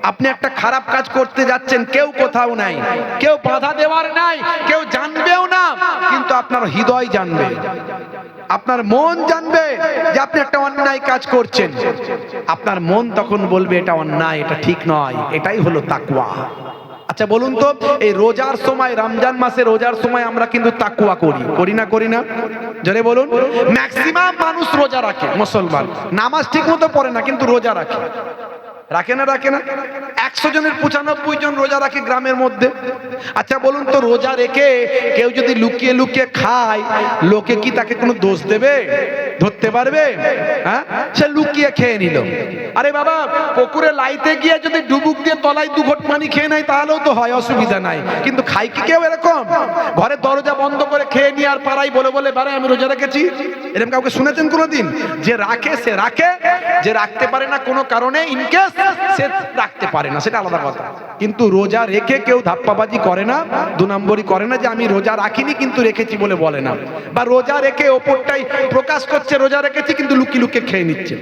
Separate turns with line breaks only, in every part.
আপনি একটা খারাপ কাজ করতে যাচ্ছেন, কেউ কোথাও নাই, কেউ বাধা দেওয়ার নাই, কেউ জানবেও না, কিন্তু আপনার হৃদয় জানবে, আপনার মন জানবে যে আপনি একটা অন্যায় কাজ করছেন। আপনার মন তখন বলবে এটা অন্যায়, এটা ঠিক নয়। এটাই হলো তাকওয়া। আচ্ছা বলুন তো, এই রোজার সময়, রমজান মাসে রোজার সময় আমরা কিন্তু তাকওয়া করি না? করি না? জোরে বলুন। ম্যাক্সিমাম মানুষ রোজা রাখে, মুসলমান নামাজ ঠিক মতো পড়ে না, কিন্তু রোজা রাখে। রাখে না? 100 জনের 95 জন রোজা রাখে গ্রামের মধ্যে। আচ্ছা বলুন তো, রোজা রেখে কেউ যদি লুকিয়ে লুকিয়ে খায়, লোকে কি তাকে কোনো দোষ দেবে? ধরতে পারবে? হ্যাঁ, সে লুকিয়ে খেয়ে নিল। আরে বাবা, পুকুরে লাইতে গিয়ে যদি ডুবুক দিয়ে তলায় 2 ঘট পানি খেয়ে নেয় তাহলেও তো হয়, অসুবিধা নাই। কিন্তু খাই কি কেউ এরকম? ঘরের দরজা বন্ধ করে খেয়ে নিয়ে আর পাড়ায় বলে বলে বারে আমি রোজা রেখেছি? এরকম কাউকে শুনেছেন কোনোদিন? যে রাখে সে রাখে, যে রাখতে পারে না কোনো কারণে, ইনকেস সে রাখতে পারে না, সেটা আলাদা কথা। কিন্তু রোজা রেখে কেউ ধাপ্পাবাজি করে না, 2 নম্বরই করে না যে আমি রোজা রাখিনি কিন্তু রেখেছি বলে বলে না। বা রোজা রেখে ওপরটাই প্রকাশ করছে রোজা রেখেছি, কিন্তু লুকিয়ে লুকিয়ে খেয়ে নিচ্ছে।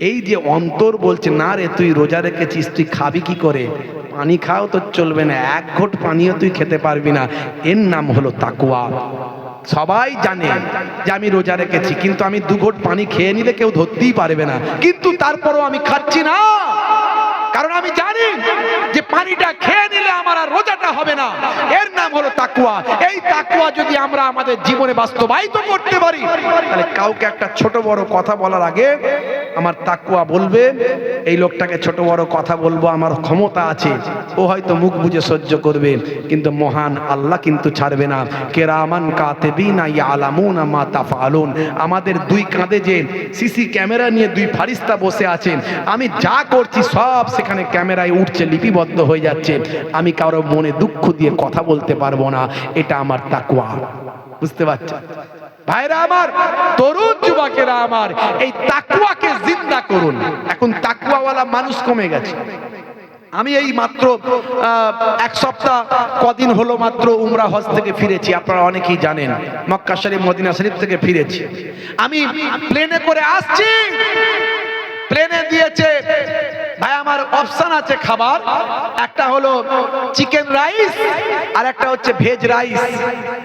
এই যে অন্তর বলছে না রে তুই রোজা রেখেছিস, তুই খাবি কি করে? পানি খাও তো চলবে না, 1 ঘট পানিও তুই খেতে পারবি না। এর নাম হলো তাকওয়া। সবাই জানে যে আমি রোজা রেখেছি, কিন্তু আমি 2 ঘট পানি খেয়ে নিলে কেউ ধরতেই পারবে না, কিন্তু তারপরও আমি খাচ্ছি না, কারণ আমি জানি যে পানিটা খেয়ে নিলে আমার আর রোজাটা হবে না। এর নাম হলো তাকওয়া। এই তাকওয়া যদি আমরা আমাদের জীবনে বাস্তবায়িত করতে পারি, তাহলে কাউকে একটা ছোট বড় কথা বলার আগে আমার তাকওয়া বলবে, এই লোকটাকে ছোট বড় কথা বলবো, আমার ক্ষমতা আছে, ও হয়তো মুখ বুজে সহ্য করবে, কিন্তু মহান আল্লাহ কিন্তু ছাড়বে না। কিরামান কাতিবিনা ইয়ালামুনা মা তাফআলুন। আমাদের 2 কাঁধে যে সিসি ক্যামেরা নিয়ে 2 ফারিস্তা বসে আছেন, আমি যা করছি সব সেখানে ক্যামেরায় উঠছে, লিপিবদ্ধ হয়ে যাচ্ছে। আমি কারো মনে দুঃখ দিয়ে কথা বলতে পারবো না। এটা আমার তাকওয়া। বুঝতে পারছেন ভাইরা আমার, তরুণ যুবকেরা আমার, এই তাকওয়াকে জিন্দা করুন। এখন তাকওয়াওয়ালা মানুষ কমে গেছে। আমি এই মাত্র 1 সপ্তাহ কদিন হলো মাত্র উমরা হজ থেকে ফিরেছি। আপনারা অনেকেই জানেন, মক্কা শরীফ মদিনা শরীফ থেকে ফিরেছি। আমি প্লেনে করে আসছি, প্লেনে দিয়েছে ভাই আমার অপশন আছে খাবার, একটা হলো চিকেন রাইস আর একটা হচ্ছে ভেজ রাইস।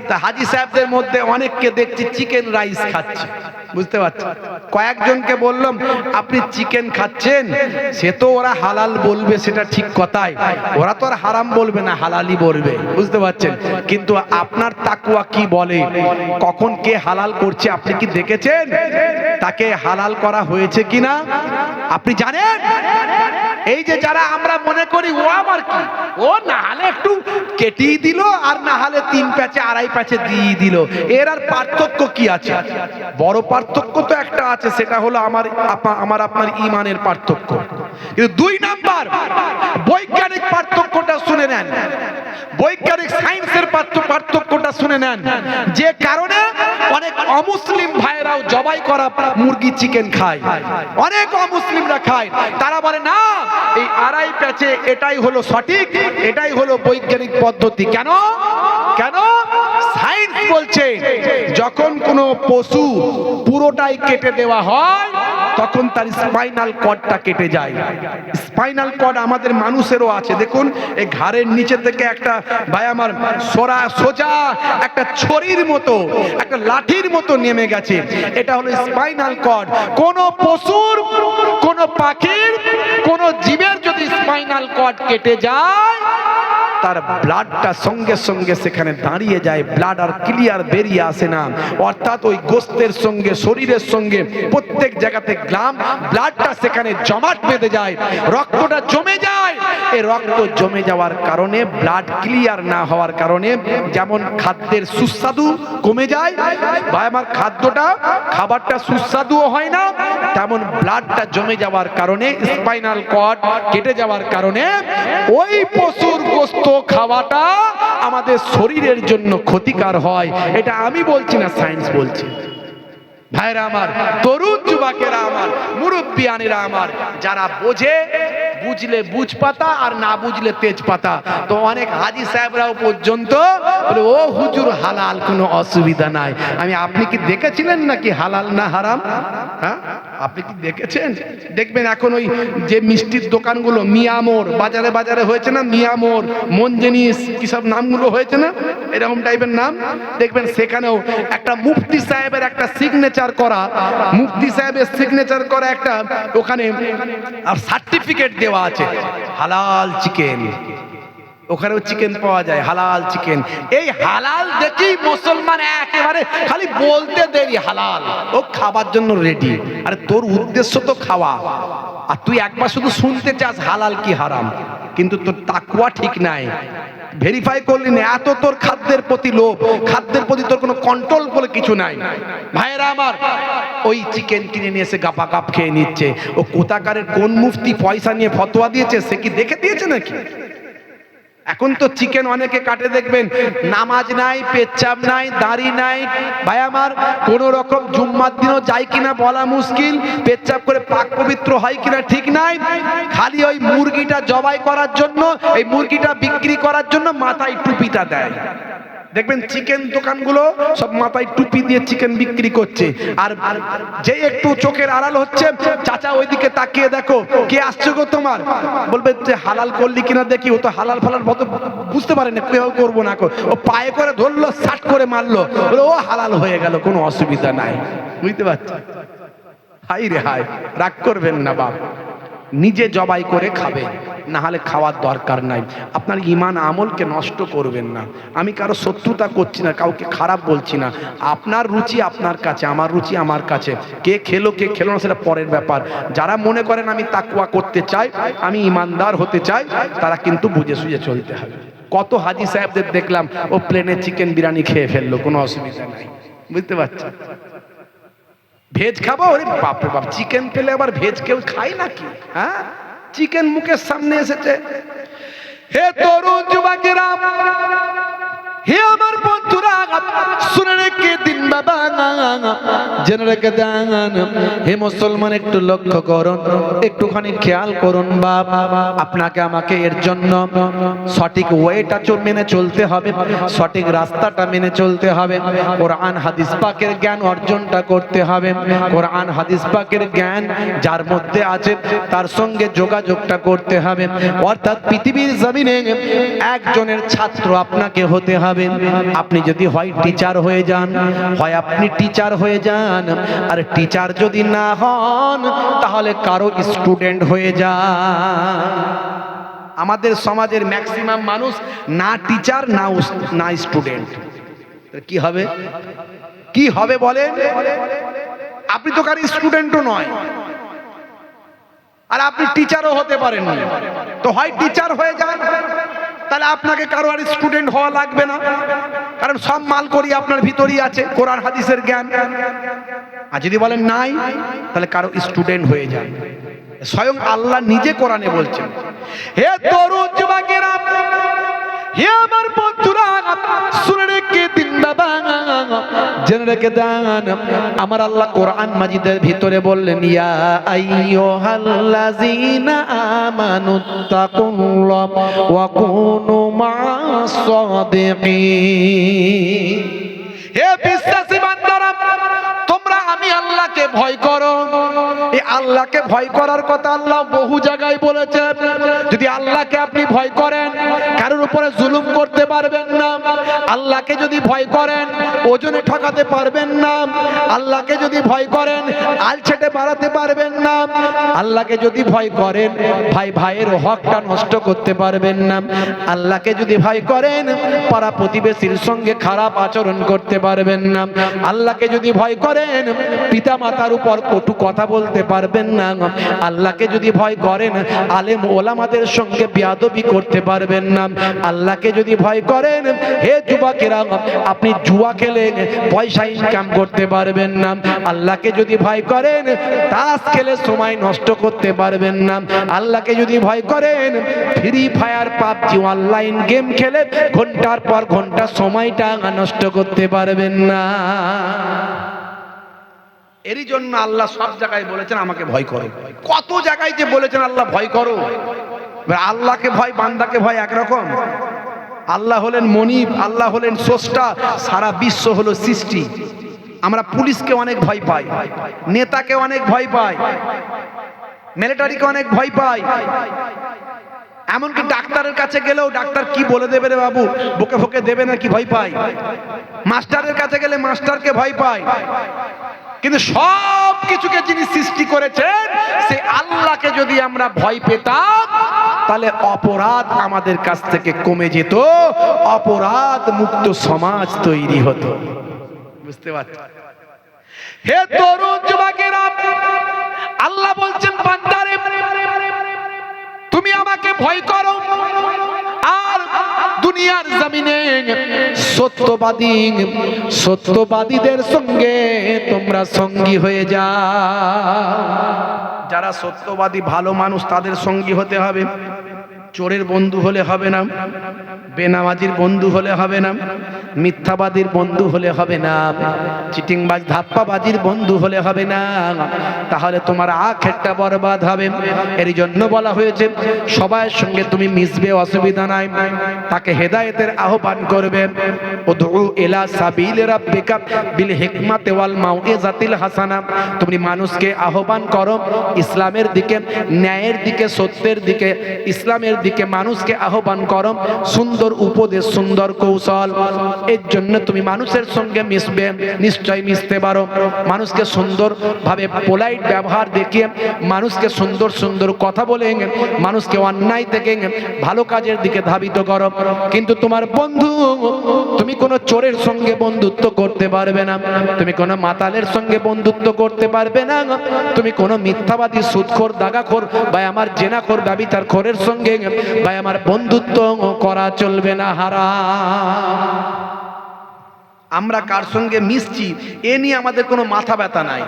তা হাজি সাহেবদের মধ্যে অনেককে দেখছি চিকেন রাইস খাচ্ছে। বুঝতে পারছেন? কয়েকজনকে বললাম আপনি চিকেন খাচ্ছেন, সে তো ওরা হালাল বলবে, সেটা ঠিক কথাই, ওরা তো আর হারাম বলবে না, হালালই বলবে। বুঝতে পারছেন? কিন্তু আপনার তাকওয়া কি বলে? কখন কে হালাল করছে আপনি কি দেখেছেন? তাকে হালাল করা হয়েছে কিনা আপনি জানেন? এই যে যারা আমরা মনে করি ও আমার কি, ও না হলে একটু কেটেই দিল, আর না হলে 3 প্যাচে 2.5 প্যাচে দিয়ে দিল, এর আর পার্থক্য কি আছে? বড় পার্থক্য তো একটা আছে, সেটা হলো আমার আপনার ঈমানের পার্থক্য। কিন্তু 2 নাম্বার বৈজ্ঞানিক পার্থক্যটা শুনে নেন, বৈজ্ঞানিক সায়েন্সের পার্থক্যটা শুনে নেন। যে কারণে অনেক অমুসলিম ভাইরাও জবাই করা মুরগি চিকেন খায়, অনেক অমুসলিমরা খায়। তারা বলে না এই 2.5 প্যাচে এটাই হলো সঠিক, এটাই হলো বৈজ্ঞানিক পদ্ধতি। কেন? সায়েন্স বলছে যখন কোনো পশু পুরোটাই কেটে দেওয়া হয় তখন তার স্পাইনাল কর্ডটা কেটে যায়। স্পাইনাল কর্ড আমাদের মানুষেরও আছে। দেখুন এই ঘাড়ের নিচে থেকে একটা ভাই আমার সোজা একটা ছড়ির মতো, একটা লাঠির মতো নেমে গেছে, এটা হলো স্পাইনাল কর্ড। কোন পশুর, কোন পাখির, কোন জীবের যদি স্পাইনাল কর্ড কেটে যায়, তার ব্লাডটা সঙ্গে সঙ্গে সেখানে দাঁড়িয়ে যায়, ব্লাড আর ক্লিয়ার বেরিয়ে আসে না। অর্থাৎ ওই গোস্তের সঙ্গে, শরীরের সঙ্গে প্রত্যেক জায়গাতে ব্লাডটা সেখানে জমাট বেঁধে যায়, রক্তটা জমে যায়। এই রক্ত জমে যাওয়ার কারণে, ব্লাড ক্লিয়ার না হওয়ার কারণে, যেমন খাদ্যের সুস্বাদু কমে যায়, বা আমার খাবারটা সুস্বাদুও হয় না, তেমন ব্লাডটা জমে যাওয়ার কারণে, স্পাইনাল কর্ড কেটে যাওয়ার কারণে ওই পশুর গোস্ত খাওয়াটা আমাদের শরীরের জন্য ক্ষতিকর হয়। এটা আমি বলছি না, সায়েন্স বলছে। ভাইরা আমার, তরুণ যুবকেরা আমার, মুরব্বিয়ানেরা আমার, যারা বোঝে, বুঝলে বুঝ পাতা আর না বুঝলে তেজ পাতা। তো অনেক হাজি সাহেবরাও পর্যন্ত বলে ও হুজুর হালাল, কোনো অসুবিধা নাই। আপনি কি দেখেছিলেন নাকি হালাল না হারাম? হ্যাঁ, আপনি কি দেখেছেন? দেখবেন এখন ওই যে মিষ্টির দোকানগুলো, মিয়ামোর, বাজারে বাজারে হয়েছে না মিয়ামোর, মন জিনিস, কি সব নামগুলো হয়েছে না, এরকম টাইপের নাম। দেখবেন সেখানেও একটা মুফতি সাহেবের একটা সিগনেচার করা, মুফতি সাহেবের সিগনেচার করা একটা ওখানে আর সার্টিফিকেট দেওয়া আছে, হালাল চিকেন। ওখানেও চিকেন পাওয়া যায়, হালাল চিকেন। এই হালাল দেখেই মুসলমান একেবারে খালি বলতে দেরি হালাল, ও খাবার জন্য রেডি। আরে তোর উদ্দেশ্য তো খাওয়া, আর তুই একবার শুধু শুনতে চাস হালাল কি হারাম, কিন্তু তোর তাকওয়া ঠিক নাই, ভেরিফাই করলি না। এত তোর খাদ্যের প্রতি লোভ, খাদ্যের প্রতি তোর কোনো কন্ট্রোল বলে কিছু নাই। ভাইয়েরা আমার, ওই চিকেন কিনে নিয়ে এসে গাপা গাপ খেয়ে নিচ্ছে। ও কোথাকারের কোন মুফতি পয়সা নিয়ে ফতোয়া দিয়েছে, সে কি দেখে দিয়েছে নাকি? এখন তো চিকেন অনেকে কাটে, দেখবেন নামাজ নাই, পেচ্ছাপ নাই, দাড়ি নাই। ভাই আমার, কোন রকম জুম্মার দিনও যায় কিনা বলা মুশকিল, পেচ্ছাপ করে পাক পবিত্র হয় কিনা ঠিক নাই। খালি ওই মুরগিটা জবাই করার জন্য, এই মুরগিটা বিক্রি করার জন্য মাথায় টুপিটা দেয়। দেখবেন চিকেন দোকানগুলো সব মাথায় টুপি দিয়ে চিকেন বিক্রি করছে। আর যে একটু চোখের আড়াল হচ্ছে, চাচা ওইদিকে তাকিয়ে দেখো কে আসছে গো তোমার, বলবে যে হালাল করলি কিনা দেখি। ও তো হালাল ফালাল মতো বুঝতে পারে না, কেউ করবো না। ও পায়ে করে ধরলো, সাট করে মারলো, বলে ও হালাল হয়ে গেল, কোনো অসুবিধা নাই। বুঝতে পারছি? হাই রে হাই, রাগ করবেন না বাপ, নিজে জবাই করে খাবেন, না হলে খাওয়ার দরকার নাই। আপনার ঈমান আমলকে নষ্ট করবেন না। আমি কারো শত্রুতা করছি না, কাউকে খারাপ বলছি না। আপনার রুচি আপনার কাছে, আমার রুচি আমার কাছে। কে খেলো কে খেলো না সেটা পরের ব্যাপার। যারা মনে করেন আমি তাকওয়া করতে চাই, আমি ঈমানদার হতে চাই, তারা কিন্তু বুঝে সুঝে চলতে হবে। কত হাজি সাহেবদের দেখলাম ও প্লেনে চিকেন বিরিয়ানি খেয়ে ফেললো, কোনো অসুবিধা নাই। বুঝতে পারছেন? ভেজ খাবো, ওরে বাপরে বাপ, চিকেন পেলে আবার ভেজ কেউ খায় নাকি? হ্যাঁ, চিকেন মুখের সামনে এসেছে। হে তরুণ যুবকেরা, হে আমার বন্ধুরা, শুনে রেখে দিন বাবা, জেনে রেখে দেন। হে মুসলমান, একটু লক্ষ্য করুন, একটুখানি খেয়াল করুন বাপ, আপনাকে আমাকে এর জন্য সঠিক ওয়েটা মেনে চলতে হবে, সঠিক রাস্তাটা মেনে চলতে হবে। কোরআন হাদিস পাকের জ্ঞান অর্জনটা করতে হবে। কোরআন হাদিস পাকের জ্ঞান যার মধ্যে আছে তার সঙ্গে যোগাযোগটা করতে হবে। অর্থাৎ পৃথিবীর জমিনে একজনের ছাত্র আপনাকে হতে হবে। আপনি যদি হয় টিচার হয়ে যান, হয় আপনি টিচার হয়ে যান, আর টিচার যদি না হন তাহলে কারো স্টুডেন্ট হয়ে যান। আমাদের সমাজের ম্যাক্সিমাম মানুষ না টিচার না স্টুডেন্ট। কি হবে? কি হবে বলেন? আপনি তো কারো স্টুডেন্টও নয়, আর আপনি টিচারও হতে পারেন না। তো হয় টিচার হয়ে যান, তাহলে আপনাকে কারো আর স্টুডেন্ট হওয়া লাগবে না, কারণ সব মাল করি আপনার ভিতরই আছে, কোরআন হাদিসের জ্ঞান। আর যদি বলেন নাই, তাহলে কারো স্টুডেন্ট হয়ে যান। স্বয়ং আল্লাহ নিজে কোরআনে বলছেন, হে তরুণ যুবকেরা, হে আমার বন্ধুরা, শুনে রেখে দিন বাবা, জেনে রেখে দেন। আমার আল্লাহ কোরআন মাজিদের ভিতরে বললেন, ইয়া আইয়ুহাল্লাযীনা আমানুত্তাকুল্লাহ ওয়া কুনু মা'আস সাদিকিন। হে বিশ্বাসী বান্দারা, তোমরা আমি আল্লাহকে ভয় করো। এই আল্লাহকে ভয় করার কথা আল্লাহ বহু জায়গায় বলেছে। যদি আল্লাহকে আপনি ভয় করেন, কারোর উপরে জুলুম করতে পারবেন না। আল্লাহকে যদি ভয় করেন, ওজনে ঠকাতে পারবেন না। আল্লাহকে যদি ভয় করেন, আলছেটে বাড়াতে পারবেন না। আল্লাহকে যদি ভয় করেন, ভাই ভাইয়ের হকটা নষ্ট করতে পারবেন না। আল্লাহকে যদি ভয় করেন, পাড়া প্রতিবেশীর সঙ্গে খারাপ আচরণ করতে পারবেন না। আল্লাহকে যদি ভয় করেন, পিতা মাতার উপর কটু কথা বলতে পারবেন না। আল্লাহকে যদি ভয় করেন, আলেম ওলামাদের সঙ্গে বেয়াদবি করতে পারবেন না। আল্লাহকে যদি ভয় করেন, হে যুবকেরা, আপনি জুয়া খেলে পয়সা ইনকাম করতে পারবেন না। আল্লাহকে যদি ভয় করেন, তাস খেলে সময় নষ্ট করতে পারবেন না। আল্লাহকে যদি ভয় করেন, free fire PUBG online game খেলে ঘন্টার পর ঘন্টা সময়টা নষ্ট করতে পারবেন না। এরই জন্য আল্লাহ সব জায়গায় বলেছেন আমাকে ভয় করো। কত জায়গায় যে বলেছেন আল্লাহ ভয় করো। আল্লাহকে ভয় বান্দাকে ভয় একরকম। আল্লাহ হলেন মনিব, আল্লাহ হলেন স্রষ্টা, সারা বিশ্ব হলো সৃষ্টি। আমরা পুলিশকে অনেক ভয় পাই, নেতাকে অনেক ভয় পাই, মিলিটারিকে অনেক ভয় পাই, এমনকি ডাক্তারের কাছে গেলেও ডাক্তার কি বলে দেবে রে বাবু, বকে ফকে দেবে না কি ভয় পাই, মাস্টারের কাছে গেলে মাস্টারকে ভয় পাই। কিন্তু সব কিছুকে যিনি সৃষ্টি করেছেন সেই আল্লাহকে যদি আমরা ভয় পেতাম তাহলে অপরাধ আমাদের কাছ থেকে কমে যেত, অপরাধ মুক্ত সমাজ তৈরি হতো। বুঝতে পারছেন? হে তরুণ যুবকেরা, আল্লাহ বলছেন বান্দারে তুমি আমাকে ভয় করো আর দুনিয়ার জমিনে সত্যবাদীদের সঙ্গে তোমরা সঙ্গী হয়ে যাও। যারা সত্যবাদী ভালো মানুষ তাদের সঙ্গী হতে হবে। চোরের বন্ধু হলে হবে না, বেনামাজির বন্ধু হলে হবে না, মিথ্যাবাদীর বন্ধু হলে হবে না, চিটিংবাজ ধাপ্পাবাজির বন্ধু হলে হবে না, তাহলে তোমার আখিরাতটা বরবাদ হবে। এর জন্য বলা হয়েছে সবার সঙ্গে তুমি মিশবে, অসুবিধা নাই, তাকে হেদায়েতের আহ্বান করবে। উদউ ইলা সাবিল রাব্বিকা বিল হিকমাতি ওয়াল মাউইজাতিল হাসানা, তুমি মানুষকে আহ্বান করো ইসলামের দিকে, ন্যায়ের দিকে, সত্যের দিকে, ইসলামের দিকে মানুষকে আহ্বান করো, সুন্দর উপদেশ, সুন্দর কৌশল। এর জন্য তুমি মানুষের সঙ্গে মিশবে, নিশ্চয় মিশতে পারো। মানুষকে সুন্দর ভাবে পোলাইট ব্যবহার দেখিয়ে, মানুষকে সুন্দর সুন্দর কথা বলে মানুষকে অন্যায় থেকে ভালো কাজের দিকে ধাবিত করো। কিন্তু তোমার বন্ধু, তুমি কোনো চোরের সঙ্গে বন্ধুত্ব করতে পারবে না, তুমি কোনো মাতালের সঙ্গে বন্ধুত্ব করতে পারবে না, তুমি কোনো মিথ্যাবাদী, সুদখোর, দাগাখোর বা আমার জেনাখোর, ব্যভিচারখোরের সঙ্গে ভাই আমার বন্ধুত্ব করা চলবে না, হারাম। আমরা কার সঙ্গে মিশছি এ নিয়ে আমাদের কোনো মাথা ব্যথা নাই,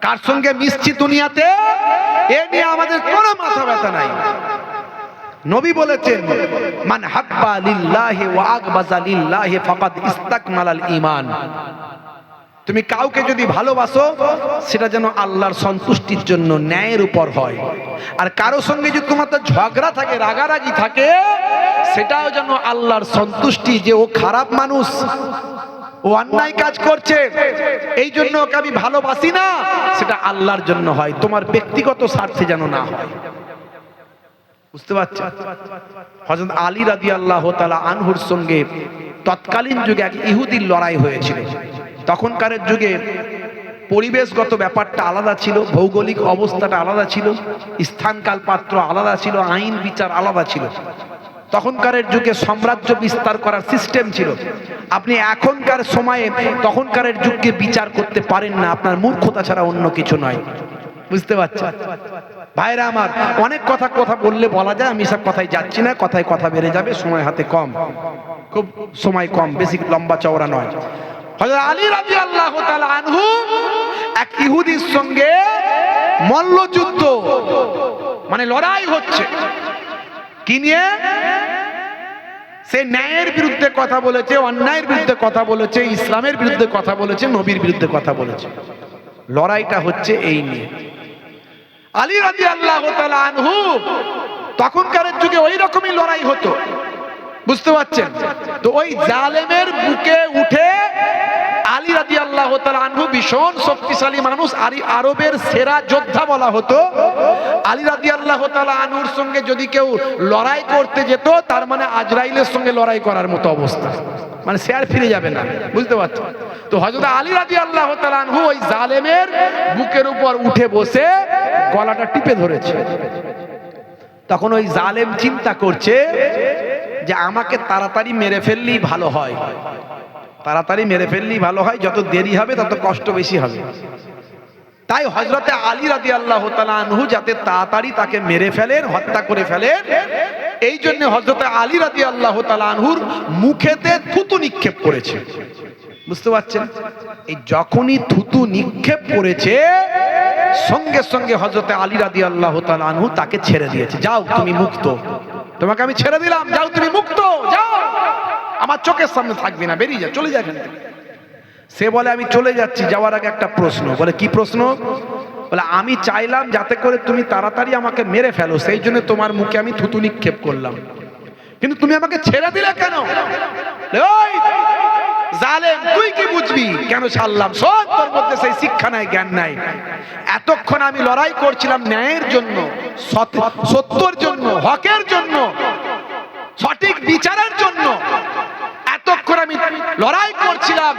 কার সঙ্গে মিশছি দুনিয়াতে এ নিয়ে আমাদের কোনো মাথা ব্যথা নাই। নবী বলেছেন মান হাব্বা লিল্লাহি ওয়া আগবাযা লিল্লাহি ফাকাদ ইসতাকমালাল ঈমান। তুমি কাউকে যদি ভালোবাসো সেটা যেন আল্লাহর সন্তুষ্টির জন্য, ন্যায়ের উপর হয়। আর কারো সঙ্গে যদি তোমার ঝগড়া থাকে, রাগারাগি থাকে, সেটাও যেন আল্লাহর সন্তুষ্টি, যে ও খারাপ মানুষ, ও অন্যায় কাজ করছে, এই জন্য ওকে আমি ভালোবাসি না, সেটা আল্লাহর জন্য হয়, তোমার ব্যক্তিগত স্বার্থে যেন না হয়। বুঝতে পারছেন? হযরত আলী রাদিয়াল্লাহু তাআলা আনহুর সঙ্গে তৎকালীন যুগে এক ইহুদির লড়াই হয়েছিল। তখনকার যুগে পরিবেশগত ব্যাপারটা আলাদা ছিল, ভৌগোলিক অবস্থাটা আলাদা ছিল, স্থানকাল পাত্র আলাদা ছিল, আইন বিচার আলাদা ছিল। তখনকার যুগে সাম্রাজ্য বিস্তার করার সিস্টেম ছিল। আপনি এখনকার সময়ে তখনকার যুগকে বিচার করতে পারেন না, আপনার মূর্খতা ছাড়া অন্য কিছু নয়। বুঝতে পারছেন ভাইরা আমার? অনেক কথা বললে বলা যায়, আমি সব কথায় যাচ্ছি না, কথায় কথা বেড়ে যাবে, সময় হাতে কম, খুব সময় কম, বেশি লম্বা চওড়া নয়। হযরত আলী রাদিয়াল্লাহু তাআলা আনহু এক ইহুদির সঙ্গে মল্লযুদ্ধ, মানে লড়াই হচ্ছে, কি নিয়ে? সে ন্যায়ের বিরুদ্ধে কথা বলেছে, অন্যায়ের বিরুদ্ধে কথা বলেছে, ইসলামের বিরুদ্ধে কথা বলেছে, নবীর বিরুদ্ধে কথা বলেছে। লড়াইটা হচ্ছে এই নিয়ে। আলী রাদিয়াল্লাহু তাআলা আনহু তখনকার যুগে ওই রকমই লড়াই হতো। বুঝতে পারছেন? তো ওই জালেমের বুকে উঠে আলী রাদিয়াল্লাহু তাআলা আনহু ভীষণ শক্তিশালী মানুষ, আরবের সেরা যোদ্ধা বলা হতো। আলী রাদিয়াল্লাহু তাআলা আনহুর সঙ্গে যদি কেউ লড়াই করতে যেত, তার মানে আজরাইলের সঙ্গে লড়াই করার মতো অবস্থা, মানে সে আর ফিরে যাবে না। বুঝতে পারছেন? তো হযরত আলী রাদিয়াল্লাহু তাআলা আনহু ওই জালেমের বুকের উপর উঠে বসে গলাটা টিপে ধরেছে। তখন ওই জালেম চিন্তা করছে যে আমাকে তাড়াতাড়ি মেরে ফেললেই ভালো হয়, তাড়াতাড়ি মেরে ফেললেই ভালো হয়, যত দেরি হবে তত কষ্ট বেশি হবে। তাই হযরতে আলী রাদিয়াল্লাহু তাআলা আনহু যাতে তাড়াতাড়ি তাকে মেরে ফেলেন, হত্যা করে ফেলেন, এই জন্য হযরতে আলী রাদিয়াল্লাহু তাআলা আনহুর মুখেতে থুতু নিক্ষেপ করেছে। বুঝতে পারছেন? এই যখনই থুতু নিক্ষেপ করেছে, সঙ্গে সঙ্গে হযরতে আলী রাদিয়াল্লাহু তাআলা আনহু তাকে ছেড়ে দিয়েছে। যাও তুমি মুক্ত, তোমাকে আমি ছেড়ে দিলাম, যাও তুমি মুক্ত, যাও, আমার চোখের সামনে থাকবে না, বেরিয়ে যা, চলে যা এখান থেকে। সে বলে আমি চলে যাচ্ছি, যাওয়ার আগে একটা প্রশ্ন। বলে কি প্রশ্ন? বলে আমি চাইলাম যাতে করে তুমি তাড়াতাড়ি আমাকে মেরে ফেলো, সেই জন্য তোমার মুখে আমি থুতু নিক্ষেপ করলাম, কিন্তু তুমি আমাকে ছেড়ে দিলে কেন? ওই জালেম তুই কি বুঝবি, কেন ছাড়লাম, শোন তোর মধ্যে সেই শিক্ষা নাই, জ্ঞান নাই। এতক্ষণ আমি লড়াই করছিলাম ন্যায়ের জন্য, সত্যের জন্য, হকের জন্য, সঠিক বিচারের জন্য। এতক্ষণ আমি লড়াই করছিলাম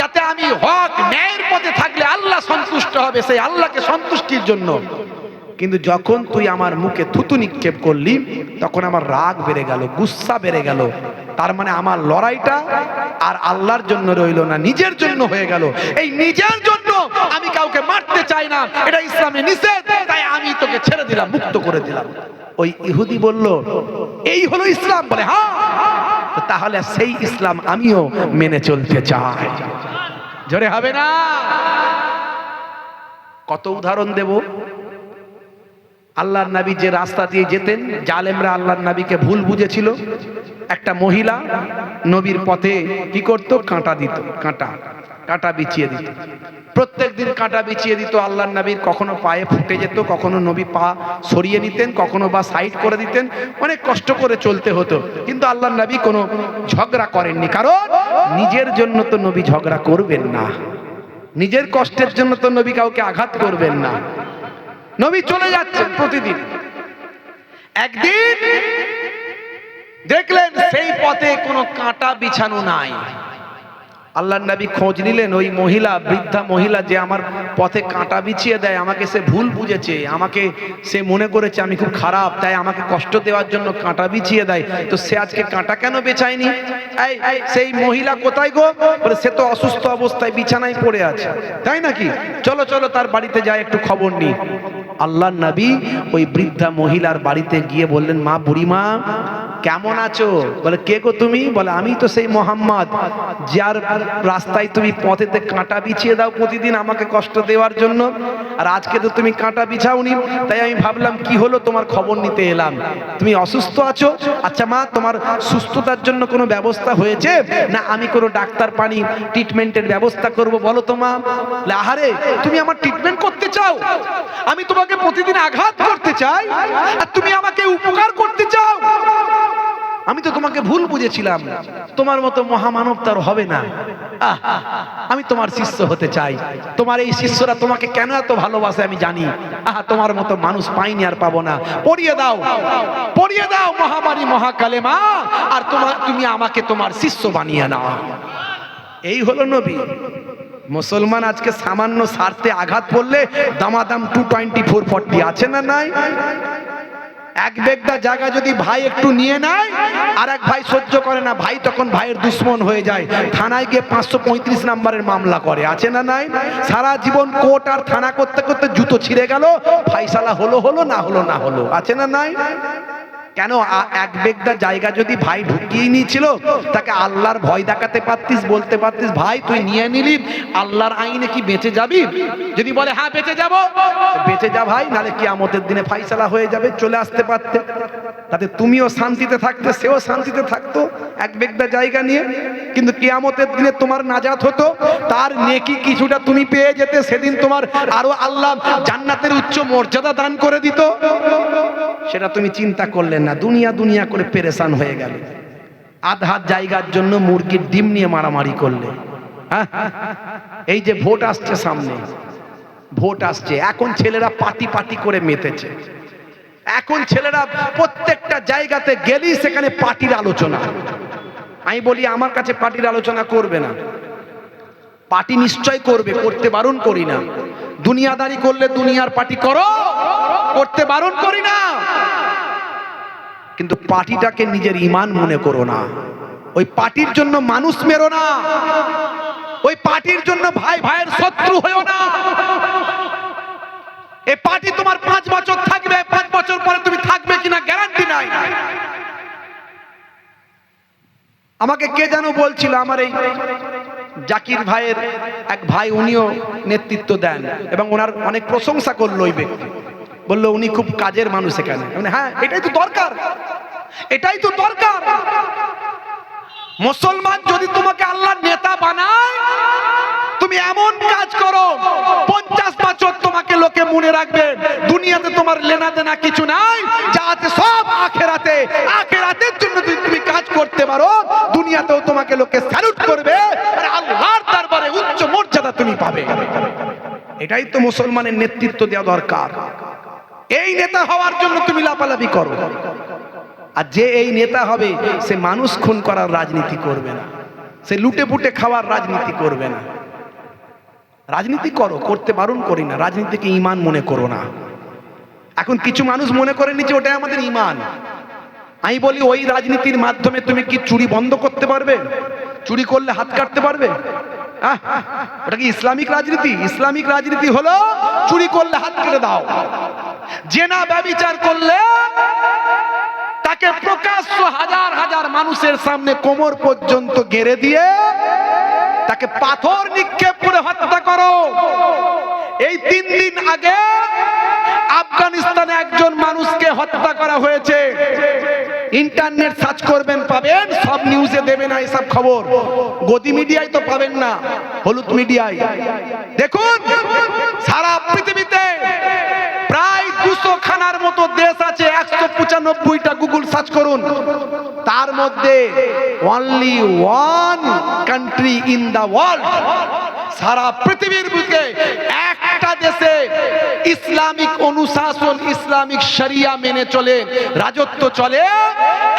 যাতে আমি হক ন্যায়ের পথে থাকলে আল্লাহ সন্তুষ্ট হবে, সেই আল্লাহকে সন্তুষ্টির জন্য। কিন্তু যখন তুই আমার মুখে থুতু নিক্ষেপ করলি তখন আমার রাগ বেড়ে গেল, গুসা বেড়ে গেল। তার মানে আমার লড়াইটা আর আল্লাহর জন্য রইল না, নিজের জন্য হয়ে গেল। এই নিজের জন্য আমি কাউকে মারতে চাই না, এটা ইসলামে নিষেধ, তাই আমি তোকে ছেড়ে দিলাম, মুক্ত করে দিলাম। ওই ইহুদি বলল এই হলো ইসলাম, বলে হ্যাঁ, তাহলে সেই ইসলাম আমিও মেনে চলতে চাই। জোরে হবে না? কত উদাহরণ দেব। আল্লাহর নবী যে রাস্তা দিয়ে যেতেন, জালেমরা আল্লাহর নবীকে ভুল বুঝেছিল। একটা মহিলা নবীর পথে কি করত, কাঁটা দিত, কাঁটা বিছিয়ে দিত। প্রত্যেক দিন কাঁটা বিছিয়ে দিত আল্লাহর নবীর। কখনো পায়ে ফুটে যেত, কখনো নবী পা সরিয়ে নিতেন, কখনো বা সাইড করে দিতেন। অনেক কষ্ট করে চলতে হতো, কিন্তু আল্লাহর নবী কোনো ঝগড়া করেননি। কারণ নিজের জন্য তো নবী ঝগড়া করবেন না, নিজের কষ্টের জন্য তো নবী কাউকে আঘাত করবেন না। নবী চলে যাচ্ছেন প্রতিদিন। একদিন দেখলেন সেই পথে কোনো কাঁটা বিছানো নাই। আল্লাহর নবী খোঁজ নিলেন, ওই মহিলা, বৃদ্ধা মহিলা যে আমার পথে কাঁটা বিছিয়ে দেয়, আমাকে সে ভুল বুঝেছে, আমাকে সে মনে করেছে আমি খুব খারাপ, তাই আমাকে কষ্ট দেওয়ার জন্য কাঁটা বিছিয়ে দেয়। তো সে আজকে কাঁটা কেন বেছায়নি? সেই মহিলা কোথায় গো? বলে সে তো অসুস্থ অবস্থায় বিছানায় পড়ে আছে। তাই নাকি? চলো চলো তার বাড়িতে যাই, একটু খবর নিই। আল্লাহর নবী ওই বৃদ্ধা মহিলার বাড়িতে গিয়ে বললেন, মা, বুড়িমা কেমন আছো? বলে কে গো তুমি? বলে আমি তো সেই মোহাম্মদ, যার রাস্তায় তুমি পথেতে কাঁটা বিছিয়ে দাও প্রতিদিন আমাকে কষ্ট দেওয়ার জন্য। আর আজকে তো তুমি কাঁটা বিছাওনি, তাই আমি ভাবলাম কি হলো, তোমার খবর নিতে এলাম। তুমি অসুস্থ আছো? আচ্ছা মা, তোমার সুস্থতার জন্য কোনো ব্যবস্থা হয়েছে না আমি কোনো ডাক্তার পানি ট্রিটমেন্টের ব্যবস্থা করব? বলো তো মা। আহারে, তুমি আমার ট্রিটমেন্ট করতে চাও? আমি তোমাকে প্রতিদিন আঘাত করতে চাই আর তুমি আমাকে উপকার করতে চাও? আমি তো তোমাকে ভুল বুঝেছিলাম, তোমার মতো মহামানব তার হবে না। আমি তোমার শিষ্য হতে চাই। তোমার এই শিষ্যরা তোমাকে কেন এত ভালোবাসে আমি জানি। তোমার মতো মানুষ পাইনি, আর পাবো না। পড়িয়ে দাও, পড়িয়ে দাও মহামারী মহাকালেমা, আর তুমি আমাকে তোমার শিষ্য বানিয়ে নাও। এই হলো নবী। মুসলমান আজকে সামান্য স্বার্থে আঘাত করলে দামাদাম 224/40 আছে না নাই? এক বেগদা জায়গা যদি ভাই একটু নিয়ে নেয়, আর এক ভাই সহ্য করে না, ভাই তখন ভাইয়ের দুশ্মন হয়ে যায়, থানায় গিয়ে 535 নম্বরের মামলা করে। আছে না নাই? সারা জীবন কোর্ট আর থানা করতে করতে জুতো ছিঁড়ে গেল, ফাইসালা হলো হলো, না হলো না হলো। আছে না নাই? কেন? এক বেগদা জায়গা যদি ভাই ঢুকিয়ে নিয়েছিল, তাকে আল্লাহর ভয় দেখাতে পারতিস, বলতে পারতিস ভাই তুই নিয়ে নিলি, আল্লাহর আইনে কি বেঁচে যাবি? যদি বলে হ্যাঁ বেঁচে যাব, বেঁচে যা ভাই, নালে কিয়ামতের দিনে ফাইসালা হয়ে যাবে, চলে আসতে পারতে। তাতে তুমিও শান্তিতে থাকতে, সেও শান্তিতে থাকতো এক বেগদা জায়গা নিয়ে। কিন্তু কিয়ামতের দিনে তোমার নাজাত হতো, তার নেকি কিছুটা তুমি পেয়ে যেতে, সেদিন তোমার আরো আল্লাহ জান্নাতের উচ্চ মর্যাদা দান করে দিত। সেটা তুমি চিন্তা করলে না, দুনিয়া দুনিয়া করে পেরেশান হয়ে গেল। আধ হাত জায়গার জন্য মুরগির ডিম নিয়ে মারামারি করলে। এই যে ভোট আসছে সামনে, ভোট আসছে, এখন ছেলেরা পার্টি পার্টি করে মেতেছে। এখন ছেলেরা প্রত্যেকটা জায়গাতে গেলেই সেখানে পার্টির আলোচনা। আমি বলি আমার কাছে পার্টির আলোচনা করবে না। পার্টি নিশ্চয় করবে, করতে বারণ করি না। দুনিয়াদারি করলে দুনিয়ার পার্টি করো, করতে বারণ করি না। কিন্তু পার্টিটাকে নিজের ঈমান মনে করো না। ওই পার্টির জন্য মানুষ মেরো না, ওই পার্টির জন্য ভাই ভাইয়ের শত্রু হয়েও না। এই পার্টি তোমার 5 বছর থাকবে, 5 বছর পরে তুমি থাকবে কিনা গ্যারান্টি নাই। আমাকে কে যেন বলছিল, আমার এই জাকির ভাইয়ের এক ভাই, উনিও নেতৃত্ব দেন এবং ওনার অনেক প্রশংসা করলো ওই ব্যক্তি। বললো উনি খুব কাজের মানুষ এখানে। হ্যাঁ, এটাই তো দরকার, এটাই তো দরকার। মুসলমান যদি তোমাকে আল্লাহর নেতা বানায়, তুমি এমন কাজ করো 50 বছর তোমাকে লোকে মনে রাখবে। দুনিয়াতে তোমার লেনা দেনা কিছু নাই, যা আছে সব আখেরাতে। আখেরাতের জন্য তুমি কাজ করতে পারো, দুনিয়াতেও তোমাকে লোকে স্যালুট করবে এটাই তো মুসলমানের নেতৃত্ব দেওয়া দরকার। এই নেতা হওয়ার জন্য তুমি লাপালাপি করো, আর যে এই নেতা হবে সে মানুষ খুন করার রাজনীতি করবে না, সে লুটে পুটে খাওয়ার রাজনীতি করবে না। রাজনীতি করো, করতে বারণ করি না, রাজনীতিকে ঈমান মনে করো না। এখন কিছু মানুষ মনে করে নিচ্ছে ওটাই আমাদের ঈমান। আমি বলি ওই রাজনীতির মাধ্যমে তুমি কি চুরি বন্ধ করতে পারবে? চুরি করলে হাত কাটতে পারবে? ওটা কি ইসলামিক রাজনীতি? ইসলামিক রাজনীতি হলো চুরি করলে হাত কেটে দাও, জেনা ব্যভিচার করলে তাকে প্রকাশ্য হাজার হাজার মানুষের সামনে কোমর পর্যন্ত গেড়ে দিয়ে তাকে পাথর নিক্ষেপ করে হত্যা করো। এই 3 দিন আগে আফগানিস্তানে একজন মানুষকে হত্যা করা হয়েছে। ইন্টারনেট সার্চ করবেন পাবেন, সব নিউজে দেবে না এসব খবর, গদি মিডিয়ায় তো পাবেন না, হলুদ মিডিয়ায়। দেখুন সারা পৃথিবীতে প্রায় 200 খানার মতো দেশ আছে, 195টা গুগল সার্চ করুন, তার মধ্যে only one country in the world, সারা পৃথিবীর বুকে একটা দেশে ইসলামিক অনুশাসন, ইসলামিক শরিয়া মেনে চলে, রাজত্ব চলে,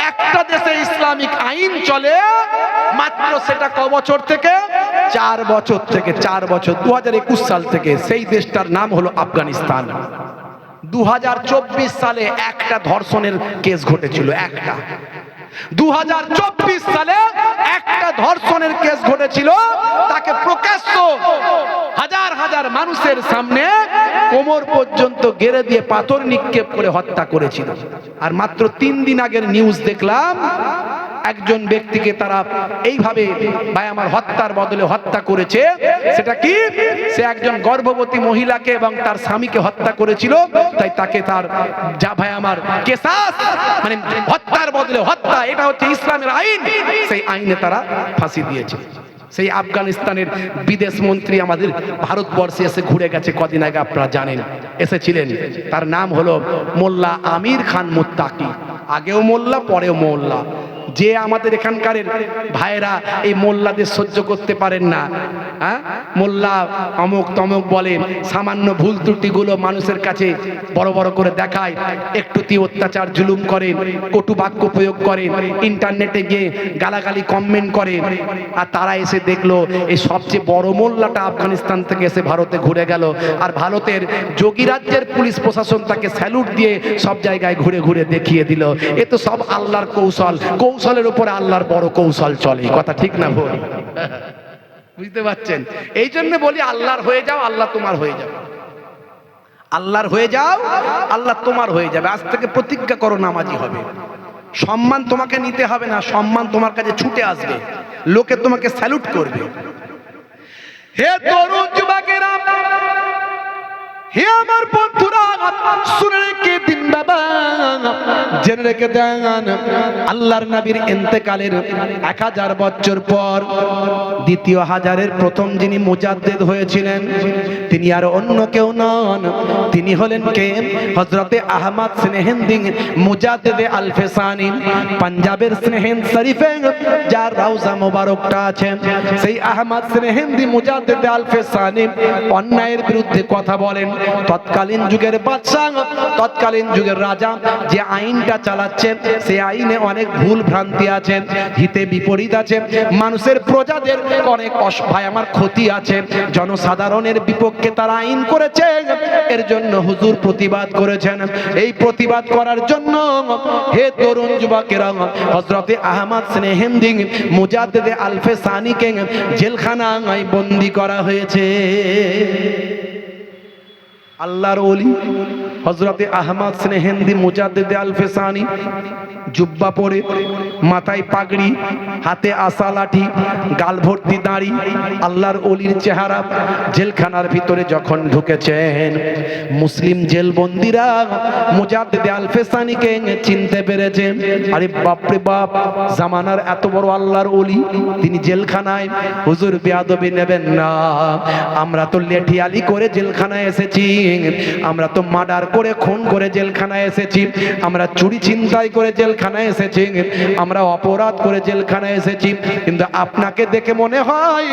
একটা দেশে ইসলামিক আইন চলে, মাত্র সেটা ক বছর থেকে? 4 বছর থেকে। 4 বছর 2021 সাল থেকে। সেই দেশটার নাম হলো আফগানিস্তান। 2024 সালে একটা ধর্ষণের কেস ঘটেছিল, একটা। 2024 সালে একটা ধর্ষণের কেস ঘটেছিল, তাকে প্রকাশ্য হাজার হাজার মানুষের সামনে কোমর পর্যন্ত গেড়ে দিয়ে পাথর নিক্ষেপ করে হত্যা করেছিল। আর মাত্র 3 দিন আগের নিউজ দেখলাম, একজন ব্যক্তিকে তারা এইভাবে ভাই আমার হত্যার বদলে হত্যা করেছে। সেটা কি? সে একজন গর্ভবতী মহিলাকে এবং তার স্বামীকে হত্যা করেছিল, তাই তাকে তার যা ভাই আমার কেসাস, মানে হত্যার বদলে হত্যা, এটা হচ্ছে ইসলামের আইন, সেই আইনে তারা ফাঁসি দিয়েছে। সেই আফগানিস্তানের বিদেশ মন্ত্রী আমাদের ভারতবর্ষে এসে ঘুরে গেছে কদিন আগে, আপনারা জানেন, এসেছিলেন। তার নাম হলো মোল্লা আমির খান মুত্তাকি। আগেও মোল্লা, পরেও মোল্লা। যে আমাদের এখানকার ভাইরা এই মোল্লাদের সহ্য করতে পারেন না, মোল্লা অমুক তমুক বলেন, সামান্য ভুল ত্রুটিগুলো মানুষের কাছে বড় বড় করে দেখায়, একটুতি অত্যাচার জুলুম করেন, কটু বাক্য প্রয়োগ করেন, ইন্টারনেটে গিয়ে গালাগালি কমেন্ট করেন। আর তারা এসে দেখলো এই সবচেয়ে বড় মোল্লাটা আফগানিস্তান থেকে এসে ভারতে ঘুরে গেল, আর ভারতের যোগী রাজ্যের পুলিশ প্রশাসন তাকে স্যালুট দিয়ে সব জায়গায় ঘুরে ঘুরে দেখিয়ে দিল। এ তো সব আল্লাহর কৌশল, কৌশলের উপরে আল্লাহর বড় কৌশল চলে, কথা ঠিক না ভুল? বুঝতে পারছেন? এই জন্য বলি আল্লাহর হয়ে যাও, আল্লাহ তোমার হয়ে যাবে। আল্লাহর হয়ে যাও, আল্লাহ তোমার হয়ে যাবে। আজ থেকে প্রতিজ্ঞা করো নামাজি হবে। সম্মান তোমাকে নিতে হবে না, সম্মান তোমার কাছে ছুটে আসবে, লোকে তোমাকে স্যালুট করবে। হে তরুণ যুবকেরা, হে আমার বন্ধুরা, শুনে রেখে দিন বাবা, জেনে রেখে দেন, আল্লাহর নবীর ইন্তেকালের 1000 বছর পর দ্বিতীয় হাজারের প্রথম যিনি মুজাদ্দিদ হয়েছিলেন তিনি আর অন্য কেউ নন, তিনি হলেন কে? হযরতে আহমদ স্নেহেন্দি মুজাদ্দিদে আল-ফেসানি। পাঞ্জাবের স্নেহেন্দ শরীফে যার রওজা মোবারকটা আছে, সেই আহমদ স্নেহেন্দি মুজাদ্দিদে আল-ফেসানি অন্যায়ের বিরুদ্ধে কথা বলেন। তৎকালীন যুগের বাদশাহ, তৎকালীন যুগের রাজা যে আইনটা চালাচ্ছেন, সেই আইনে অনেক ভুল ভ্রান্তি আছে, হিতে বিপরীত আছে, মানুষের প্রজাদের অনেক অসহায় আমার ক্ষতি আছে, জনসাধারণের বিপক্ষে তারা আইন করেছে। এর জন্য হুজুর প্রতিবাদ করেছেন। এই প্রতিবাদ করার জন্য হে তরুণ যুবকেরা, হযরতে আহমদ স্নেহেন্দি মুজাদ্দিদে আল-ফেসানিকে জেলখানায় বন্দী করা হয়েছে। আল্লাহর ওলি হযরতে আহমদ স্নেহেন্দি মুজাদ্দিদে আল-ফেসানি জুব্বা পরে, মাথায় পাগড়ি, হাতে আসা লাঠি, গাল ভর্তি দাড়ি, আল্লাহর ওলির চেহারা, জেলখানার ভিতরে যখন ঢুকেছেন, মুসলিম জেলবন্দিরা মুজাদ্দিদে আল-ফেসানিকে চিনতে পেরেছে। আরে বাপরে বাপ, জামানার এত বড় আল্লাহর ওলি, তিনি জেলখানায়। হুজুর বেয়াদবি নেবেন না, আমরা তো লেঠিয়ালি করে জেলখানায় এসেছি, আমরা তো মার্ডার করে খুন করে জেলখানায় এসেছি, আমরা চুরি ছিনতাই করে জেলখানায় এসেছি, আমরা আমরা অপরাধ করে জেলখানায় এসেছি, কিন্তু আপনাকে দেখে মনে হয়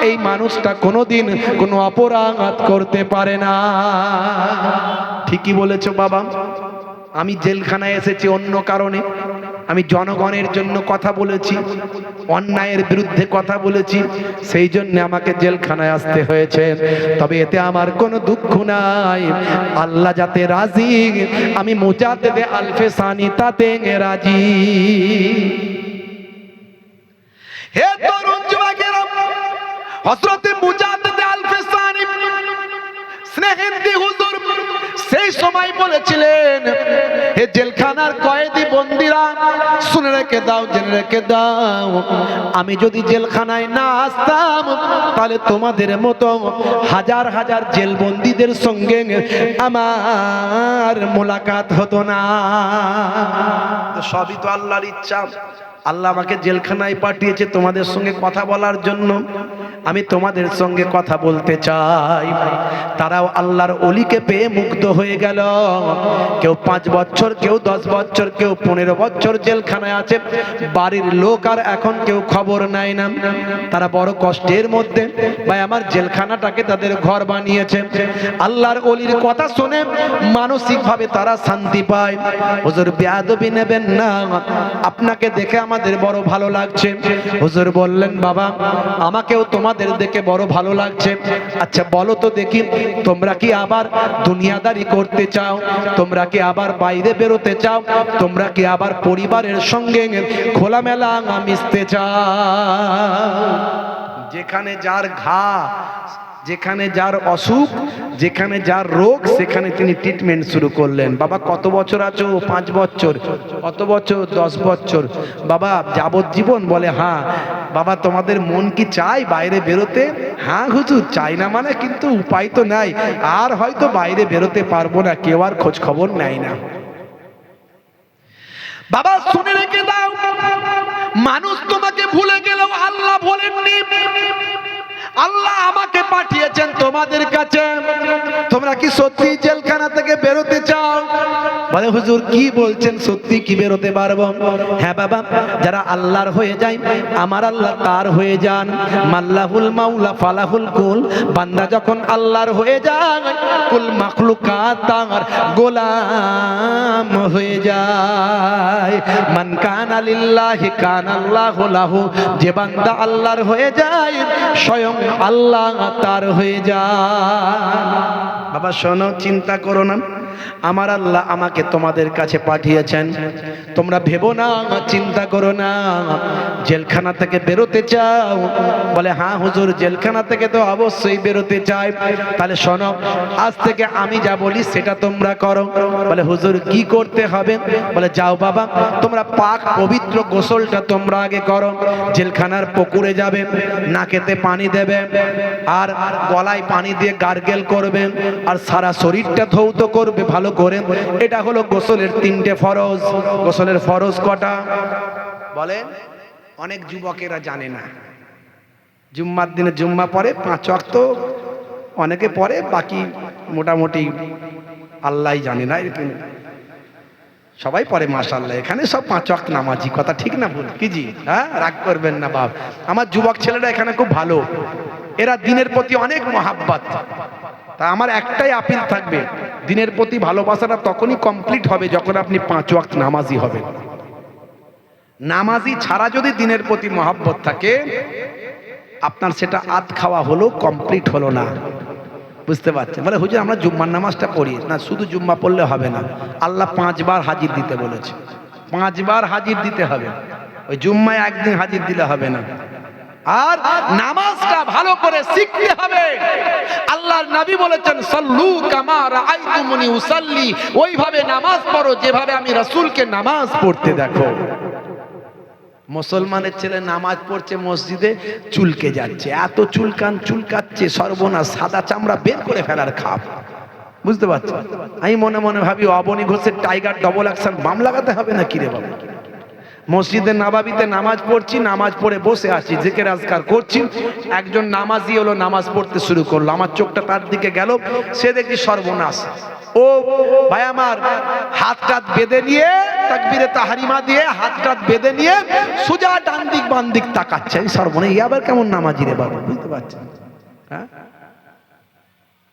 এই মানুষটা কোনোদিন কোনো অপরাধ করতে পারে না। ঠিকই বলেছো বাবা, আমি জেলখানায় এসেছি অন্য কারণে। আমি জনগণের জন্য কথা বলেছি, অন্যায়ের বিরুদ্ধে কথা বলেছি, সেই জন্য আমাকে জেলখানায় আসতে হয়েছে। তবে এতে আমার কোনো দুঃখ নাই, আল্লাহ যাতে রাজি, আমি মুজাদ্দেদে আলফে সানি তাতে রাজি। হে তরুণ যুবকেরা, হযরত মুজাদ্দেদে আলফে সানি স্নেহেন্দি হুজুর সেই সময় বলেছিলেন, হে জেলখানার কয়েদি বন্দীরা, শুনে রেখে দাও, জেনে রেখে দাও, আমি যদি জেলখানায় না আসতাম তাহলে তোমাদের মতো হাজার হাজার জেলবন্দীদের সঙ্গে আমার মোলাকাত হতো না। তো সবই তো আল্লাহর ইচ্ছা। আল্লাহ আমাকে জেলখানায় পাঠিয়েছে তোমাদের সঙ্গে কথা বলার জন্য। আমি তোমাদের সঙ্গে কথা বলতে চাই। তারাও আল্লাহর ওলিকে পেয়ে মুগ্ধ হয়ে গেল। কেউ 5 বছর, কেউ 10 বছর, কেউ 15 বছর জেলখানায় আছে। বাড়ির লোক আর এখন কেউ খবর নেয় না। তারা বড় কষ্টের মধ্যে, ভাই আমার জেলখানাটাকে তাদের ঘর বানিয়েছে। আল্লাহর ওলির কথা শুনে মানসিকভাবে তারা শান্তি পায়। হুজুর বেয়াদবি নেবেন না, আপনাকে দেখে আমাদের বড় ভালো লাগছে। হুজুর বললেন, বাবা আমাকেও তোমাদের দেখে বড় ভালো লাগছে। আচ্ছা বলো তো দেখি, তোমরা কি আবার দুনিয়াদারি করতে চাও? তোমরা কি আবার বাইরে বেরোতে চাও? তোমরা কি আবার পরিবারের সঙ্গে খোলামেলা মিশতে চাও? যেখানে যার ঘা, যেখানে যার অসুখ, যেখানে যার রোগ, সেখানে তিনি ট্রিটমেন্ট শুরু করলেন। বাবা কত বছর আছো? 5 বছর। কত বছর? 10 বছর। বাবা যাবজ্জীবন? বলে হ্যাঁ। বাবা তোমাদের মন কি চাই বাইরে বেরোতে? হ্যাঁ হুজুর চাই না মানে, কিন্তু উপায় তো নাই, আর হয়তো বাইরে বেরোতে পারবো না, কেউ আর খোঁজ খবর নেয় না। বাবা শুনে রেখে দাও, মানুষ তোমাকে ভুলে গেলেও আল্লাহ ভোলেননি। আল্লাহ আমাকে পাঠিয়েছেন তোমাদের কাছে। তোমরা কি সত্যি জেলখানা থেকে বেরোতে চাও? বলে হুজুর কি বলছেন, সত্যি কি বেরোতে পারবো? হ্যাঁ বাবা, যারা আল্লাহর হয়ে যায়, আমার আল্লাহ তার হয়ে যান। মাল্লাহুল মাওলা ফালাহুল কুল। বান্দা যখন আল্লাহর হয়ে যায়, কুল মাখলুকাত তার গোলাম হয়ে যায়। মান কানা লিল্লাহি কানা আল্লাহু লাহু। যে বান্দা আল্লাহর হয়ে যায়, স্বয়ং আল্লাহ তার হয়ে যান। বাবা শোনো, চিন্তা করো না, আমার আল্লাহ আমাকে তোমাদের কাছে পাঠিয়েছেন। তোমরা ভেবো না, চিন্তা করো না। জেলখানা থেকে বেরোতে চাও? বলে হ্যাঁ হুজুর, জেলখানা থেকে তো অবশ্যই বেরোতে চাই। তাহলে শোনো, আজ থেকে আমি যা বলি সেটা তোমরা করো। বলে হুজুর কি করতে হবে? বলে যাও বাবা, তোমরা পাক পবিত্র গোসলটা তোমরা আগে করো। জেলখানার পুকুরে যাবে, নাকেতে পানি দেবে, আর গলায় পানি দিয়ে গার্গেল করবে, আর সারা শরীরটা ধৌত করবে ভালো করে। এটা হলো গোসলের 3টে ফরজ। গোসলের ফরজ কটা বলেন? অনেক যুবকেরা জানে না। জুম্মার দিনে জুম্মা পড়ে, 5 ওয়াক্ত অনেকে পড়ে, বাকি মোটামুটি আল্লাহ জানে না। সবাই পড়ে মাশাআল্লাহ, এখানে সব 5 ওয়াক্ত নামাজি। কথা ঠিক না ভুল? কি জি? হ্যাঁ, রাগ করবেন না বাপ। আমার যুবক ছেলেরা এখানে খুব ভালো, এরা দিনের প্রতি অনেক মহাব্বত। তা আমার একটাই আপিল থাকবে, দিনের প্রতি ভালোবাসাটা তখনই কমপ্লিট হবে যখন আপনি 5 ওয়াক্ত নামাজি হবেন। নামাজি ছাড়া যদি দিনের প্রতি মহাব্বত থাকে, আপনার সেটা আধ খাওয়া হলো, কমপ্লিট হলো না। বুঝতে পারছেন? বলে হুজুর আমরা জুম্মার নামাজটা পড়ি না। শুধু জুম্মা পড়লে হবে না, আল্লাহ 5 বার হাজির দিতে বলেছে। 5 বার হাজির দিতে হবে। ওই জুম্মায় একদিন হাজির দিলে হবে না। আর নামাজটা ভালো করে শিখতে হবে। আল্লাহর নবী বলেছেন, সাল্লু কামা রাআইতুমুনি উসাল্লি। ওইভাবে নামাজ পড়ো যেভাবে আমি রাসূলকে নামাজ পড়তে দেখো। মুসলমানের ছেলে নামাজ পড়ছে মসজিদে, চুলকে যাচ্ছে, এত চুলকাচ্ছে, সর্বনাশ, সাদা চামড়া বের করে ফেলার খাপ। বুঝতে পারছো? আমি মনে মনে ভাবি, অবনী ঘোষের টাইগার ডবল অ্যাকশন বাম লাগাতে হবে না কিরে বাবা? মসজিদে নববীতে নামাজ পড়ছি, নামাজ পড়ে বসে আছি, জিকির আজকার করছি, একজন নামাজি হলো, নামাজ পড়তে শুরু করলো, আমার চোখটা তার দিকে গেল, সে দেখি সর্বনাশ, ও ভাই আমার হাতটা বেঁধে নিয়ে তাকবীরে তাহরিমা দিয়ে হাতটা বেঁধে নিয়ে সোজা ডান দিক বাম দিক তাকাচ্ছে। সর্বনাশ, এই আবার কেমন নামাজি রে বাবা, বুঝতে পারছেন? হ্যাঁ,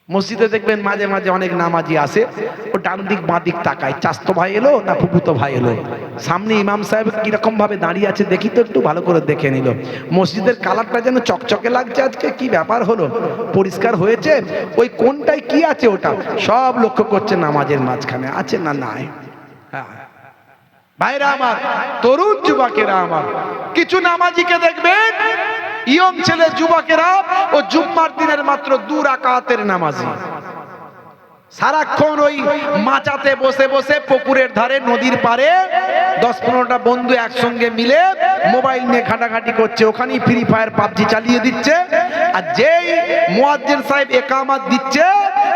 মসজিদে দেখবেন মাঝে মাঝে অনেক নামাজি আসে, ও ডান দিক বাঁ দিক তাকায়, চাস্তো ভাই এলো না ফুফুতো ভাই এলো, সামনে ইমাম সাহেব কিরকম ভাবে দাঁড়িয়ে আছে দেখি তো, একটু ভালো করে দেখে নিল, মসজিদের কালারটা যেন চকচকে লাগছে, আজকে কি ব্যাপার হলো, পরিষ্কার হয়েছে, ওই কোনটায় কি আছে ওটা সব লক্ষ্য করছে, নামাজের মাঝখানে আছে না নাই। হ্যাঁ ভাইরা আমার, তরুণ যুবকেরা আমার, কিছু নামাজিকে দেখবেন ইয়ং ছেলে যুবকেরা ও জুম্মার দিনের মাত্র 2 রাকাতের নামাজি, সারাক্ষণ ওই মাচাতে বসে বসে পুকুরের ধারে নদীর পারে 10-15টা বন্ধু একসঙ্গে মিলে মোবাইল নিয়ে ঘাটাঘাটি করছে, ওখানেই ফ্রি ফায়ার পাবজি চালিয়ে দিচ্ছে, আর যেই মুয়াজ্জিন সাহেব একামত দিচ্ছে,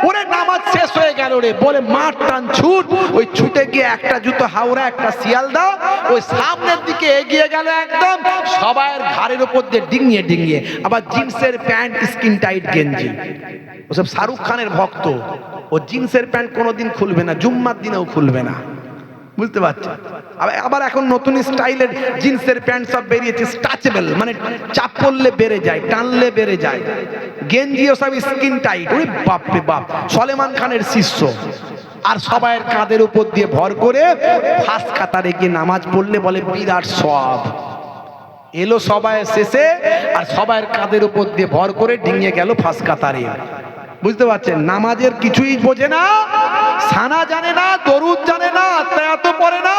ওরে নামাজ শেষ হয়ে গেল রে বলে মাঠ টান ছুট, ওই ছুটে গিয়ে একটা জুতো হাওড়া একটা শিয়ালদা, ওই সামনের দিকে এগিয়ে গেল, একদম সবাইয়ের ঘাড়ের উপর দিয়ে ডিঙিয়ে ডিঙিয়ে, আবার জিন্সের প্যান্ট স্কিন টাইট গেঞ্জি, ওসব শাহরুখ খানের ভক্ত, ও জিন্সের প্যান্ট কোনোদিন খুলবে না, জুম্মার দিনেও খুলবে না, বুঝতে পারছেন? আবার এখন নতুন স্টাইলের জিন্সের প্যান্ট সব বেরিয়েছে, স্ট্রেচেবল, মানে চাপ পড়লে বেড়ে যায়, টানলে বেড়ে যায়, গেঞ্জিও সব স্কিন টাইট, ওই বাপ রে বাপ, সলেমান খানের শিষ্য, আর সবাইয়ের কাঁধের উপর দিয়ে ভর করে ফার্স্ট কাতারে গিয়ে নামাজ পড়লে বলে বিরাট সওয়াব। এলো সবাই শেষে, আর সবাইয়ের কাঁধের উপর দিয়ে ভর করে ডিঙিয়ে গেল ফার্স্ট কাতারে, বুঝতে পারছেন? নামাজের কিছুই বোঝে না, সানা জানে না, দরুদ জানে না, আত্মায়াত পড়ে না,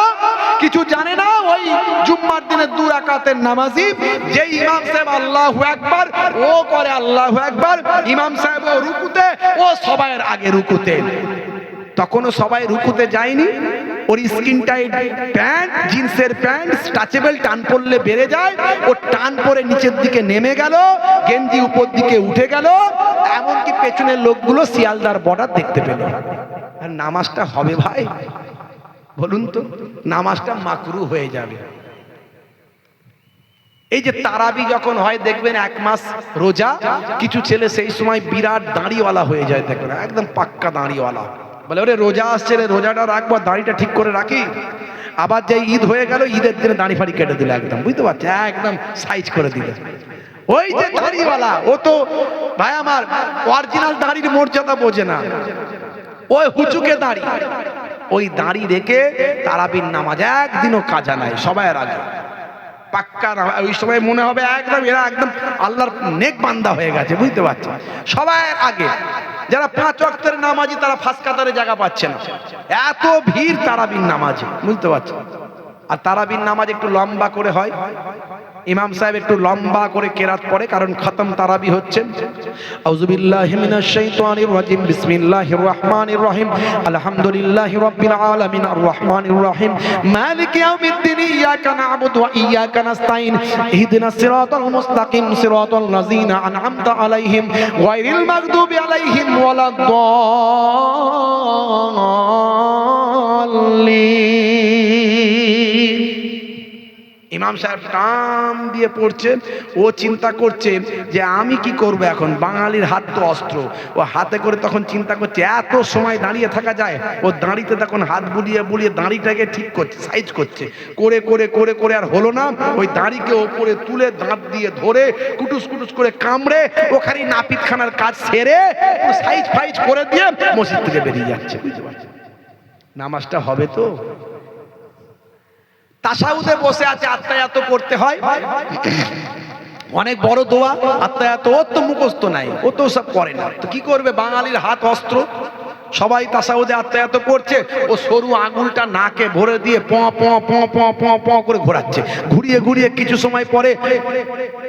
কিছু জানে না, ওই জুম্মার দিনে 2 রাকাতের নামাজি, যে ইমাম সাহেব আল্লাহু আকবার ও করে আল্লাহু আকবার, ইমাম সাহেব ও রুকুতে, ও সবাইয়ের আগে রুকুতে, তখনও সবাই রুকুতে যায়নি, ওর স্কিন টাইট প্যান্ট, জিন্সের প্যান্ট স্ট্রেচেবল, টান পড়লে বেড়ে যায়, ও টান পরে নিচের দিকে নেমে গেল, গেঞ্জি উপর দিকে উঠে গেল, এমনকি পেছনের লোকগুলো শিয়ালদার বর্ডার দেখতে পেল। আর নামাজটা হবে ভাই, বলুন তো, নামাজটা মাকরু হয়ে যাবে। এই যে তারাবি যখন হয় দেখবেন 1 মাস রোজা, কিছু ছেলে সেই সময় বিরাট দাড়িওয়ালা হয়ে যায়, দেখবেন একদম পাক্কা দাড়িওয়ালা, বলে ওরে রোজা আসছে রে, রোজাটা রাখবো, দাড়িটা ঠিক করে রাখি, আবার যে ঈদ হয়ে গেল, ঈদের দিনে দাড়ি ফাড়ি কেটে দিল, একদম, বুঝতে পারছে, একদম সাইজ করে দিল। ওই যে দাড়িওয়ালা, ও তো ভাই আমার অরিজিনাল দাড়ির মর্যাদা বোঝে না, ওই হুচুকে দাড়ি, ওই দাড়ি রেখে তারাবির নামাজ একদিনও কাজা নাই, সবাইয়ের আগে পাক্কা, ওই সময় মনে হবে একদম এরা একদম আল্লাহর নেক বান্দা হয়ে গেছে, বুঝতে পারছে, সবাইয়ের আগে। যারা 5 ওয়াক্তের নামাজি তারা ফার্স্ট কাতারে জায়গা পাচ্ছে না, এত ভিড় তারাবির নামাজে, বুঝতে পারছেন? আর তারাবির নামাজ একটু লম্বা করে হয়, ইমাম সাহেব একটু লম্বা করে কেরাত পড়ে, কারণ খতম তারাবি হচ্ছে। আউযু বিল্লাহি মিনাশ শাইতানির রাজিম, বিসমিল্লাহির রহমানির রহিম, আলহামদুলিল্লাহি রাব্বিল আলামিন, আর রহমানির রহিম, মালিক ইয়াউমিদ্দিন, ইয়াকা না'বুদু ওয়া ইয়াকা নাস্তাইন, ইহদিনাস সিরাতাল মুস্তাকিম, সিরাতাল লাযিনা আন'আমতা আলাইহিম, গায়রিল মাগদুবি আলাইহিম ওয়ালাদ-দাল্লিন। ইমাম সাহেব টান দিয়ে পড়ছেন, ও চিন্তা করছে যে আমি কি করব এখন, বাঙালির হাত তো অস্ত্র, ও হাতে করে তখন চিন্তা করছে এত সময় দাঁড়িয়ে থাকা যায়, ও দাঁড়িতে তখন হাত বুলিয়ে বুলিয়ে দাঁড়িটাকে ঠিক করছে, সাইজ করছে, করে করে করে করে আর হলো না, ওই দাঁড়িকে ওপরে তুলে দাঁত দিয়ে ধরে কুটুস কুটুস করে কামড়ে ওখানে নাপিতখানার কাজ সেরে সাইজ ফাইজ করে দিয়ে মসজিদ থেকে বেরিয়ে যাচ্ছে, বুঝতে পারছেন? নামাজটা হবে তো? তাশাহুদে বসে আছে, আত্মায়াত করতে হয়, অনেক বড় দোয়া, আত্মায়াত ওর তো মুখস্থ নাই, ও তো সব করে না, তো কি করবে, বাঙালির হাত অস্ত্র, সবাই তাশাহুদে আত্মায়াত করছে, ও সরু আঙুলটা নাকে ভরে দিয়ে প প প প প প করে ঘোরাচ্ছে, ঘুরিয়ে ঘুরিয়ে কিছু সময় পরে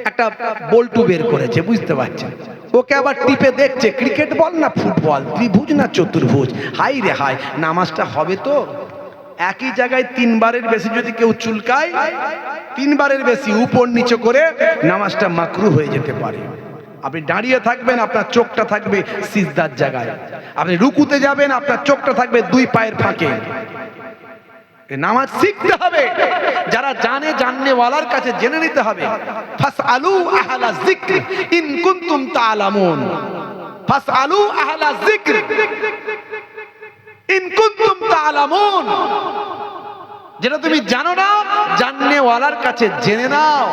একটা বল্টু বের করেছে, বুঝতে পারছেন? ওকে আবার টিপে দেখছে, ক্রিকেট বল না ফুটবল, ত্রিভুজ না চতুর্ভুজ, হাই রে হাই, নামাজটা হবে তো? একই জায়গায় 3 বারের বেশি যদি কেউ চুলকায়, 3 বারের বেশি উপর নিচে করে, নামাজটা মাকরু হয়ে যেতে পারে। আপনি দাঁড়িয়ে থাকবেন, আপনার চোখটা থাকবে সিজদার জায়গায়, আপনি রুকুতে যাবেন, আপনার চোখটা থাকবে 2 পায়ের ফাঁকে, এই নামাজ শিখতে হবে, যারা জানে জাননেওয়ালার কাছে জেনে নিতে হবে। ফাসআলু আহলা যিকর ইন কুনতুম তা'লামুন, ফাসআলু আহলা যিকর ইন কুনতুম তা'লামুন। যেটা তুমি জানো না, জাননেওয়ালার কাছে জেনে নাও।